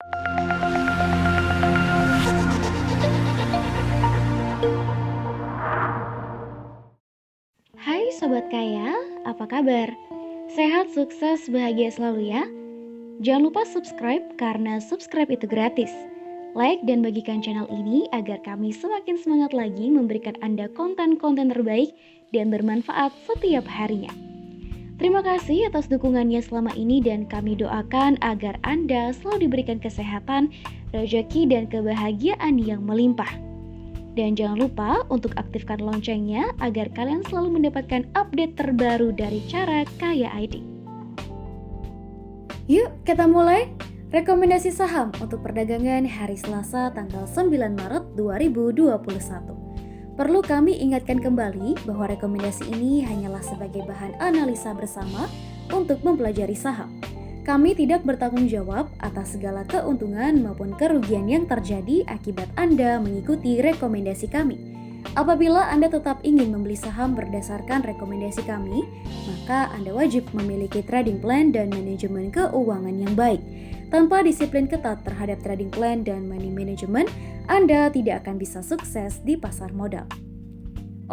Hai Sobat Kaya, apa kabar? Sehat, sukses, bahagia selalu ya. Jangan lupa subscribe karena subscribe itu gratis. Like dan bagikan channel ini agar kami semakin semangat lagi memberikan Anda konten-konten terbaik dan bermanfaat setiap harinya. Terima kasih atas dukungannya selama ini dan kami doakan agar Anda selalu diberikan kesehatan, rezeki dan kebahagiaan yang melimpah. Dan jangan lupa untuk aktifkan loncengnya agar kalian selalu mendapatkan update terbaru dari Cara Kaya ID. Yuk kita mulai. Rekomendasi saham untuk perdagangan hari Selasa tanggal 9 Maret 2021. Perlu kami ingatkan kembali bahwa rekomendasi ini hanyalah sebagai bahan analisa bersama untuk mempelajari saham. Kami tidak bertanggung jawab atas segala keuntungan maupun kerugian yang terjadi akibat Anda mengikuti rekomendasi kami. Apabila Anda tetap ingin membeli saham berdasarkan rekomendasi kami, maka Anda wajib memiliki trading plan dan manajemen keuangan yang baik. Tanpa disiplin ketat terhadap trading plan dan money management, Anda tidak akan bisa sukses di pasar modal.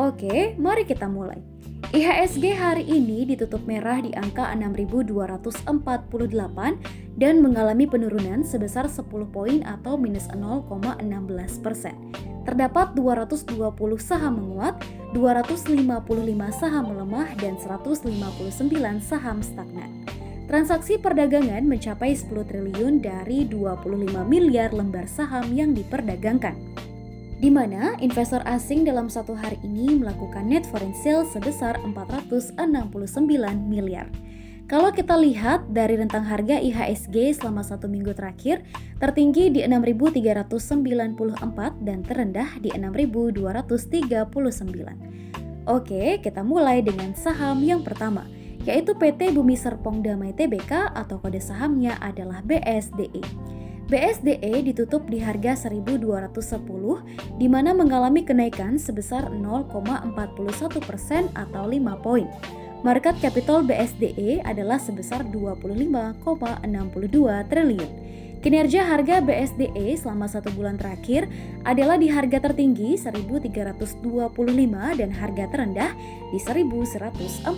Oke, mari kita mulai. IHSG hari ini ditutup merah di angka 6.248 dan mengalami penurunan sebesar 10 poin atau minus 0,16%. Terdapat 220 saham menguat, 255 saham melemah, dan 159 saham stagnan. Transaksi perdagangan mencapai 10 triliun dari 25 miliar lembar saham yang diperdagangkan, di mana investor asing dalam satu hari ini melakukan net foreign sales sebesar 469 miliar. Kalau kita lihat dari rentang harga IHSG selama satu minggu terakhir, tertinggi di 6.394 dan terendah di 6.239. Oke, kita mulai dengan saham yang pertama, yaitu PT Bumi Serpong Damai Tbk atau kode sahamnya adalah BSDE. BSDE ditutup di harga 1.210, di mana mengalami kenaikan sebesar 0,41% atau 5 poin. Market capital BSDE adalah sebesar 25,62 triliun. Kinerja harga BSDE selama satu bulan terakhir adalah di harga tertinggi 1.325 dan harga terendah di 1.145.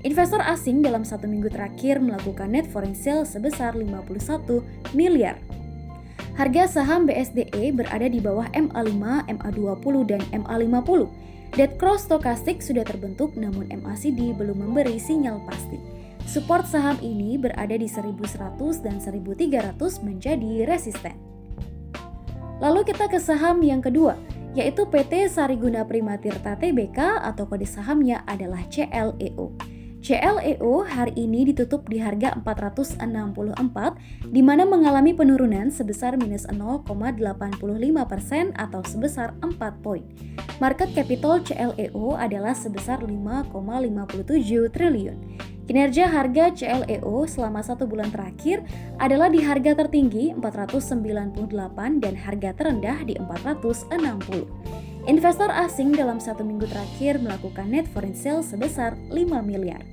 Investor asing dalam satu minggu terakhir melakukan net foreign sales sebesar 51 miliar. Harga saham BSDE berada di bawah MA5, MA20, dan MA50. Dead cross stokastik sudah terbentuk namun MACD belum memberi sinyal pasti. Support saham ini berada di 1.100 dan 1.300 menjadi resisten. Lalu kita ke saham yang kedua, yaitu PT Sariguna Primatirta Tbk atau kode sahamnya adalah CLEO. CLEO hari ini ditutup di harga 464, di mana mengalami penurunan sebesar minus 0,85% atau sebesar 4 poin. Market capital CLEO adalah sebesar 5,57 triliun. Kinerja harga CLEO selama satu bulan terakhir adalah di harga tertinggi 498 dan harga terendah di 460. Investor asing dalam satu minggu terakhir melakukan net foreign sales sebesar 5 miliar.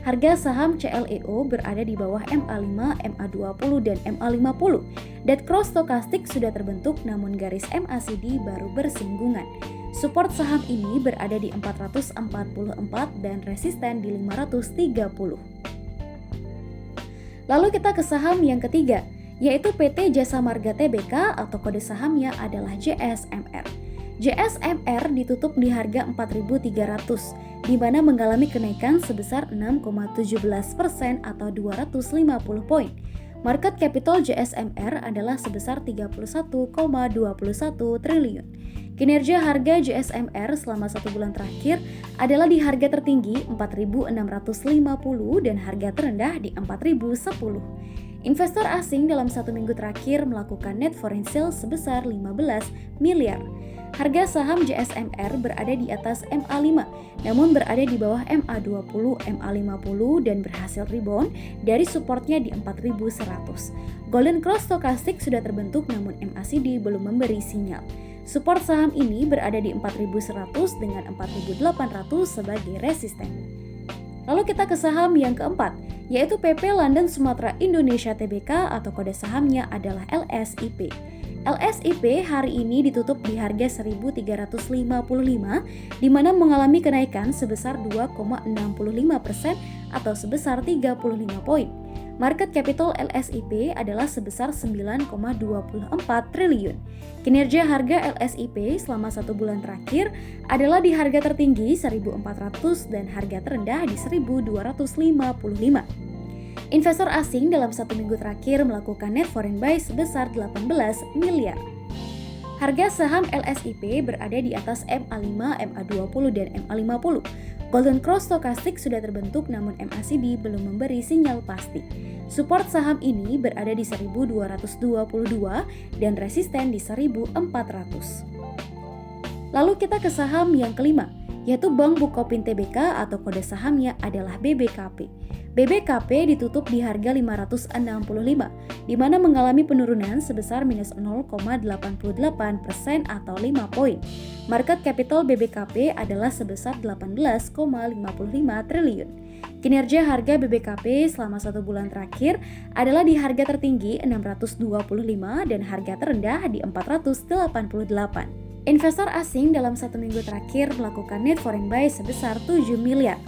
Harga saham CLEO berada di bawah MA5, MA20, dan MA50. Dead cross stokastik sudah terbentuk namun garis MACD baru bersinggungan. Support saham ini berada di 444 dan resisten di 530. Lalu kita ke saham yang ketiga, yaitu PT Jasa Marga Tbk atau kode sahamnya adalah JSMR. JSMR ditutup di harga 4.300, di mana mengalami kenaikan sebesar 6,17% atau 250 poin. Market capital JSMR adalah sebesar 31,21 triliun. Kinerja harga JSMR selama satu bulan terakhir adalah di harga tertinggi 4.650 dan harga terendah di 4.010. Investor asing dalam satu minggu terakhir melakukan net foreign sales sebesar 15 miliar. Harga saham JSMR berada di atas MA5, namun berada di bawah MA20, MA50 dan berhasil rebound dari supportnya di 4.100. Golden Cross stokastik sudah terbentuk namun MACD belum memberi sinyal. Support saham ini berada di 4.100 dengan 4.800 sebagai resisten. Lalu kita ke saham yang keempat, yaitu PP London Sumatera Indonesia Tbk atau kode sahamnya adalah LSIP. LSIP hari ini ditutup di harga 1.355 di mana mengalami kenaikan sebesar 2,65% atau sebesar 35 poin. Market capital LSIP adalah sebesar 9,24 triliun. Kinerja harga LSIP selama 1 bulan terakhir adalah di harga tertinggi 1.400 dan harga terendah di 1.255. Investor asing dalam 1 minggu terakhir melakukan net foreign buy sebesar 18 miliar. Harga saham LSIP berada di atas MA5, MA20, dan MA50. Golden Cross Stochastic sudah terbentuk namun MACD belum memberi sinyal pasti. Support saham ini berada di 1222 dan resisten di 1400. Lalu kita ke saham yang kelima, yaitu Bank Bukopin Tbk atau kode sahamnya adalah BBKP. BBKP ditutup di harga 565, di mana mengalami penurunan sebesar minus 0,88% atau 5 poin. Market capital BBKP adalah sebesar 18,55 triliun. Kinerja harga BBKP selama 1 bulan terakhir adalah di harga tertinggi 625 dan harga terendah di 488. Investor asing dalam 1 minggu terakhir melakukan net foreign buy sebesar 7 miliar.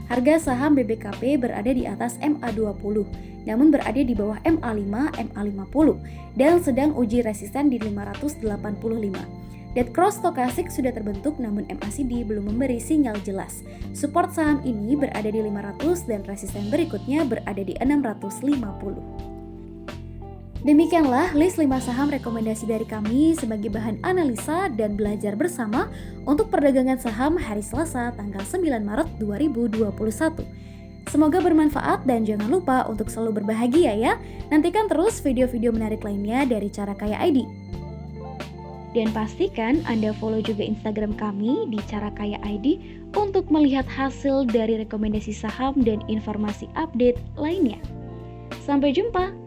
Harga saham BBKP berada di atas MA20, namun berada di bawah MA5, MA50, dan sedang uji resisten di 585. Dead Cross Stochastic sudah terbentuk namun MACD belum memberi sinyal jelas. Support saham ini berada di 500 dan resisten berikutnya berada di 650. Demikianlah list 5 saham rekomendasi dari kami sebagai bahan analisa dan belajar bersama untuk perdagangan saham hari Selasa tanggal 9 Maret 2021. Semoga bermanfaat dan jangan lupa untuk selalu berbahagia ya. Nantikan terus video-video menarik lainnya dari Cara Kaya ID. Dan pastikan Anda follow juga Instagram kami di Cara Kaya ID untuk melihat hasil dari rekomendasi saham dan informasi update lainnya. Sampai jumpa!